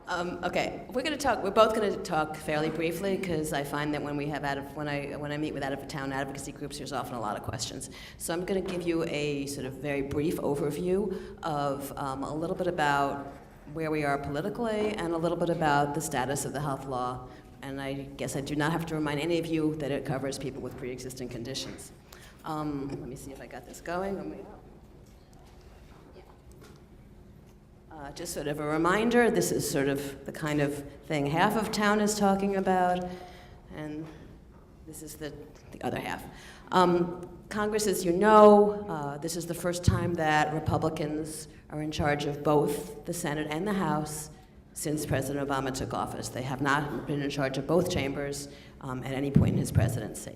Okay, we're both going to talk fairly briefly because I find that when I meet with out-of-town advocacy groups, there's often a lot of questions. So I'm going to give you a sort of very brief overview of a little bit about where we are politically and a little bit about the status of the health law. And I guess I do not have to remind any of you that it covers people with pre-existing conditions. Let me see if I got this going. Just sort of a reminder, this is sort of the kind of thing half of town is talking about, and this is the other half. Congress, as you know, this is the first time that Republicans are in charge of both the Senate and the House since President Obama took office. They have not been in charge of both chambers at any point in his presidency.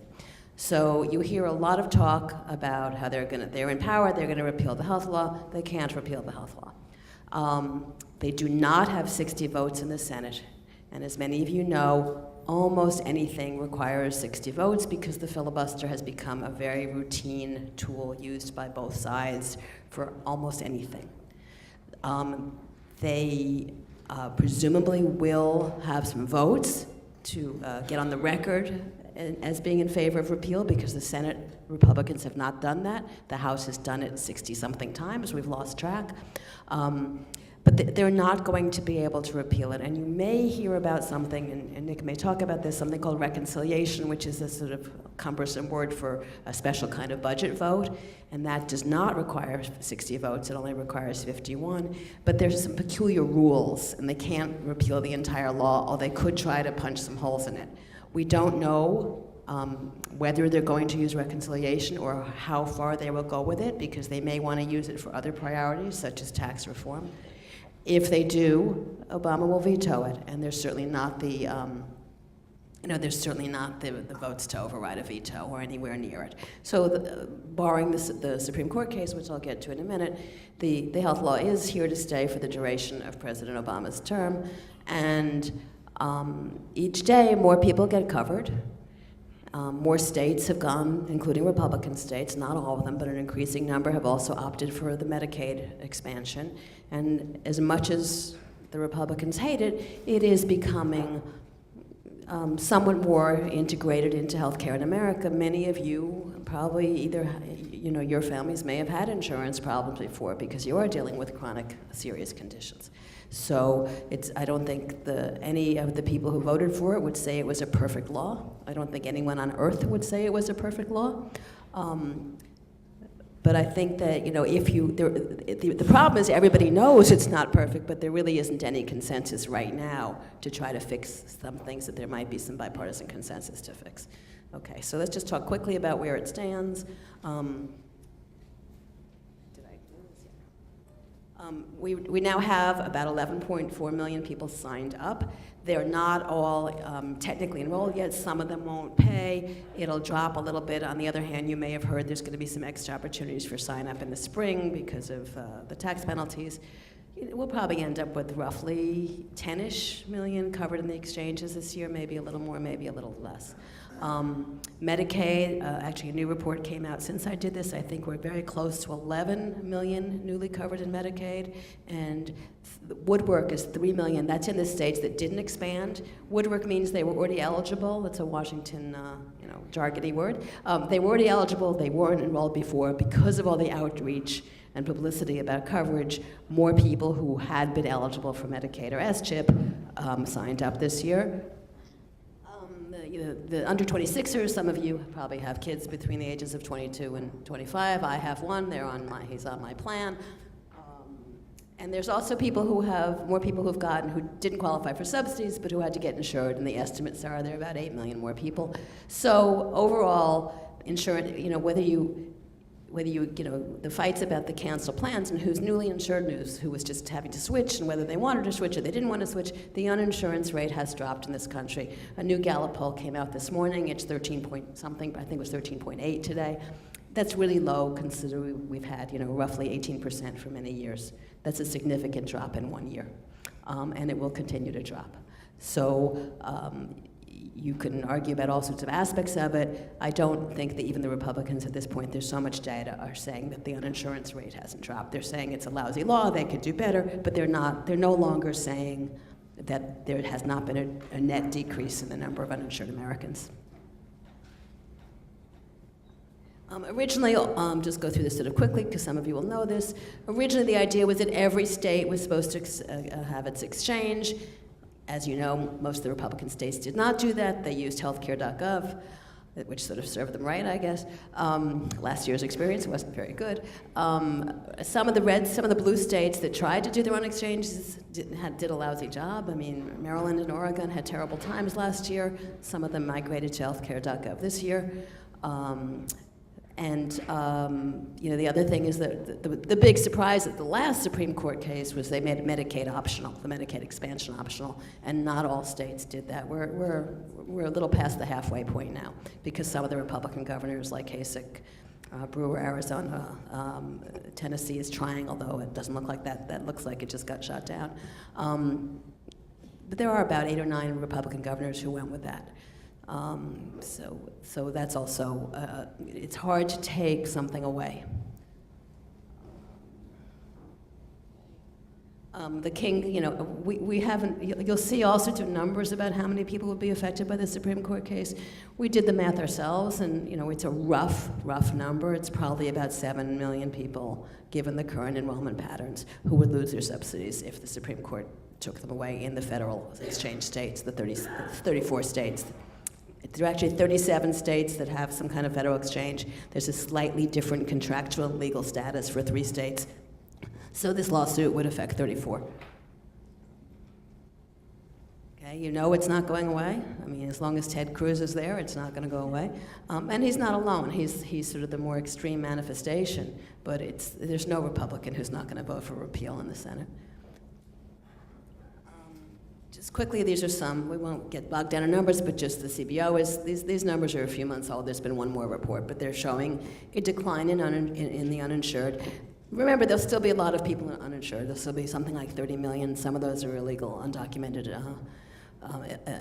So you hear a lot of talk about how they're in power, they're going to repeal the health law. They can't repeal the health law. They do not have 60 votes in the Senate. And as many of you know, almost anything requires 60 votes because the filibuster has become a very routine tool used by both sides for almost anything. They presumably will have some votes to get on the record as being in favor of repeal because the Senate Republicans have not done that. The House has done it 60-something times. We've lost track. But they're not going to be able to repeal it. And you may hear about something, and Nick may talk about this, something called reconciliation, which is a sort of cumbersome word for a special kind of budget vote. And that does not require 60 votes. It only requires 51. But there's some peculiar rules, and they can't repeal the entire law, or they could try to punch some holes in it. We don't know whether they're going to use reconciliation or how far they will go with it, because they may want to use it for other priorities, such as tax reform. If they do, Obama will veto it, and there's certainly not the votes to override a veto or anywhere near it. So, barring the Supreme Court case, which I'll get to in a minute, the health law is here to stay for the duration of President Obama's term, and each day more people get covered. More states have gone, including Republican states, not all of them, but an increasing number have also opted for the Medicaid expansion. And as much as the Republicans hate it, it is becoming somewhat more integrated into healthcare in America. Many of you probably either, your families may have had insurance problems before because you are dealing with chronic, serious conditions. So I don't think any of the people who voted for it would say it was a perfect law. I don't think anyone on earth would say it was a perfect law. But I think that, the problem is everybody knows it's not perfect, but there really isn't any consensus right now to try to fix some things that there might be some bipartisan consensus to fix. Okay, so let's just talk quickly about where it stands. We now have about 11.4 million people signed up. They're not all technically enrolled yet. Some of them won't pay. It'll drop a little bit. On the other hand, you may have heard there's going to be some extra opportunities for sign up in the spring because of the tax penalties. We'll probably end up with roughly 10-ish million covered in the exchanges this year, maybe a little more, maybe a little less. Medicaid, actually a new report came out since I did this. I think we're very close to 11 million newly covered in Medicaid, and woodwork is 3 million. That's in the states that didn't expand. Woodwork means they were already eligible. That's a Washington, jargony word. They were already eligible. They weren't enrolled before. Because of all the outreach and publicity about coverage, more people who had been eligible for Medicaid or S-CHIP signed up this year. The under 26ers, some of you probably have kids between the ages of 22 and 25. I have one. He's on my plan. And there's also more people who've gotten who didn't qualify for subsidies, but who had to get insured. And the estimates are there are about 8 million more people. So overall, insurance, the fights about the canceled plans and who's newly insured, who was just having to switch, and whether they wanted to switch or they didn't want to switch, the uninsurance rate has dropped in this country. A new Gallup poll came out this morning. It's 13 point something, I think it was 13.8 today. That's really low considering we've had, roughly 18% for many years. That's a significant drop in 1 year, and it will continue to drop. So you can argue about all sorts of aspects of it. I don't think that even the Republicans at this point, there's so much data, are saying that the uninsurance rate hasn't dropped. They're saying it's a lousy law, they could do better, but they're no longer saying that there has not been a net decrease in the number of uninsured Americans. Originally, just go through this sort of quickly because some of you will know this. Originally, the idea was that every state was supposed to have its exchange. As you know, most of the Republican states did not do that. They used healthcare.gov, which sort of served them right, I guess. Last year's experience wasn't very good. Some of the blue states that tried to do their own exchanges did a lousy job. I mean, Maryland and Oregon had terrible times last year. Some of them migrated to healthcare.gov this year. The other thing is that the big surprise at the last Supreme Court case was they made Medicaid optional, the Medicaid expansion optional, and not all states did that. We're a little past the halfway point now because some of the Republican governors, like Kasich, Brewer, Arizona, Tennessee is trying, although it doesn't look like that. That looks like it just got shot down. But there are about 8 or 9 Republican governors who went with that. So that's also, it's hard to take something away. The King, we haven't, you'll see all sorts of numbers about how many people would be affected by the Supreme Court case. We did the math ourselves, and it's a rough number. It's probably about 7 million people, given the current enrollment patterns, who would lose their subsidies if the Supreme Court took them away in the federal exchange states, the 34 states. There are actually 37 states that have some kind of federal exchange. There's a slightly different contractual legal status for 3 states. So this lawsuit would affect 34. Okay, it's not going away. I mean, as long as Ted Cruz is there, it's not going to go away. And he's not alone. He's sort of the more extreme manifestation. But there's no Republican who's not going to vote for repeal in the Senate. Just quickly, these are some, we won't get bogged down in numbers, but just the CBO these numbers are a few months old. There's been one more report, but they're showing a decline in the uninsured. Remember, there'll still be a lot of people uninsured. There'll still be something like 30 million. Some of those are illegal, undocumented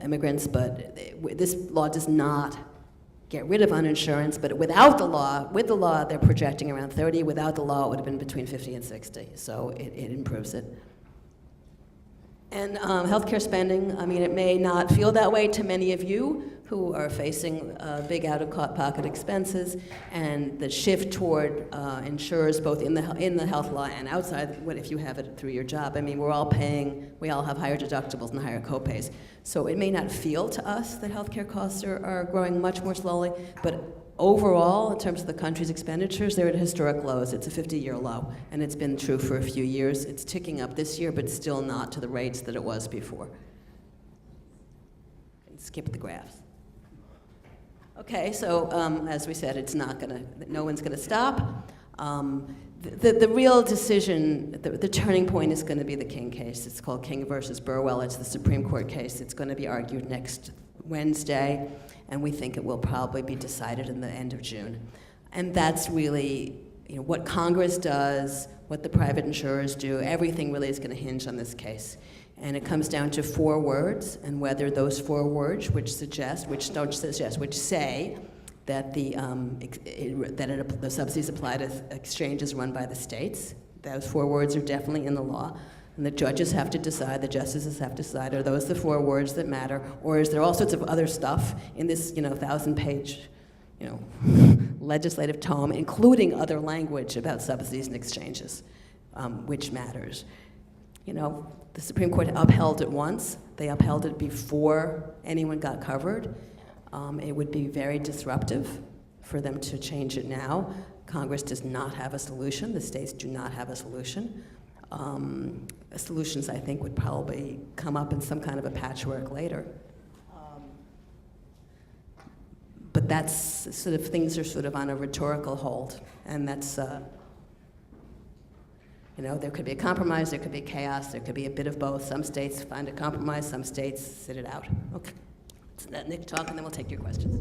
immigrants, but this law does not get rid of uninsurance, but with the law, they're projecting around 30. Without the law, it would have been between 50 and 60, so it improves it. And healthcare spending, I mean, it may not feel that way to many of you who are facing big out-of-pocket expenses, and the shift toward insurers, both in the health law and outside, if you have it through your job. I mean, we all have higher deductibles and higher copays. So it may not feel to us that healthcare costs are growing much more slowly, but overall, in terms of the country's expenditures, they're at historic lows. It's a 50-year low, and it's been true for a few years. It's ticking up this year, but still not to the rates that it was before. Skip the graphs. Okay, so as we said, no one's gonna stop. The real decision, the turning point is gonna be the King case. It's called King versus Burwell. It's the Supreme Court case. It's gonna be argued next Wednesday, and we think it will probably be decided in the end of June. And that's really, what Congress does, what the private insurers do, everything really is gonna hinge on this case. And it comes down to 4 words, and whether those 4 words, which say that the subsidies apply to exchanges run by the states, those 4 words are definitely in the law. And the judges have to decide, the justices have to decide, are those the 4 words that matter, or is there all sorts of other stuff in this, 1,000-page, legislative tome, including other language about subsidies and exchanges, which matters. The Supreme Court upheld it once. They upheld it before anyone got covered. It would be very disruptive for them to change it now. Congress does not have a solution. The states do not have a solution. Solutions, I think, would probably come up in some kind of a patchwork later. But that's things are sort of on a rhetorical hold, and that's, there could be a compromise, there could be chaos, there could be a bit of both. Some states find a compromise, some states sit it out. Okay, let's let Nick talk, and then we'll take your questions.